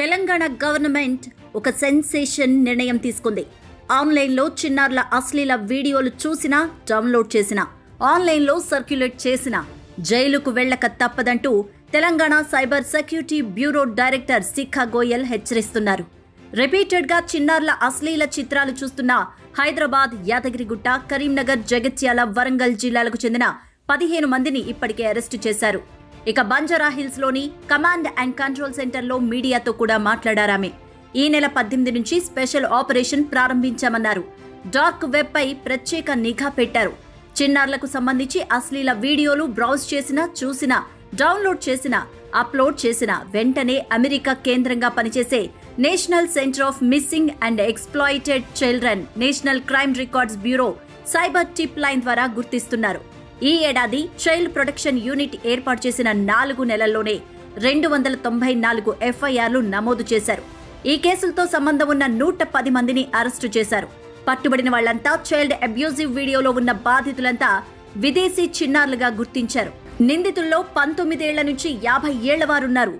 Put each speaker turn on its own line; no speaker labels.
Telangana government ఒక sensation నిర్ణయం తీసుకుంది. ఆన్లైన్లో చిన్నారుల అశ్లీల వీడియోలు చూసినా, డౌన్లోడ్ చేసినా, ఆన్లైన్లో సర్క్యులేట్ చేసినా జైలుకు వెళ్లక తప్పదంటూ Telangana cyber security bureau director Shikha Goyal హెచ్చరిస్తున్నారు. రిపీటెడ్గా చిన్నారుల అశ్లీల చిత్రాలు చూస్తున్న హైదరాబాద్, యాదగిరిగుట్ట, కరీంనగర్, జగిత్యాల, వరంగల్ జిల్లాలకు చెందిన 15 మందిని ఇప్పటికే అరెస్టు చేశారు. ఇక బంజారా హిల్స్ లోని కమాండ్ అండ్ కంట్రోల్ సెంటర్లో మీడియాతో కూడా మాట్లాడారామె. ఈ నెల 18 నుంచి స్పెషల్ ఆపరేషన్ ప్రారంభించామన్నారు. డార్క్ వెబ్ పై ప్రత్యేక నిఘా పెట్టారు. చిన్నారులకు సంబంధించి అశ్లీల వీడియోలు బ్రౌజ్ చేసినా, చూసినా, డౌన్లోడ్ చేసినా, అప్లోడ్ చేసినా వెంటనే అమెరికా కేంద్రంగా పనిచేసే national centre of missing and exploited children, national crime records bureau cyber tip line ద్వారా గుర్తిస్తున్నారు. ఈ ఏడాది చైల్డ్ ప్రొటెక్షన్ యూనిట్ ఏర్పాటు చేసిన 4 నెలల్లోనే 294 ఎఫ్ఐఆర్లు నమోదు చేశారు. ఈ కేసులతో సంబంధం ఉన్న 110 మందిని అరెస్టు చేశారు. పట్టుబడిన వాళ్లంతా చైల్డ్ అబ్యూజివ్ వీడియోలో ఉన్న బాధితులంతా విదేశీ చిన్నారులుగా గుర్తించారు. నిందితుల్లో 19 ఏళ్ల నుంచి 50 ఏళ్ల వారున్నారు.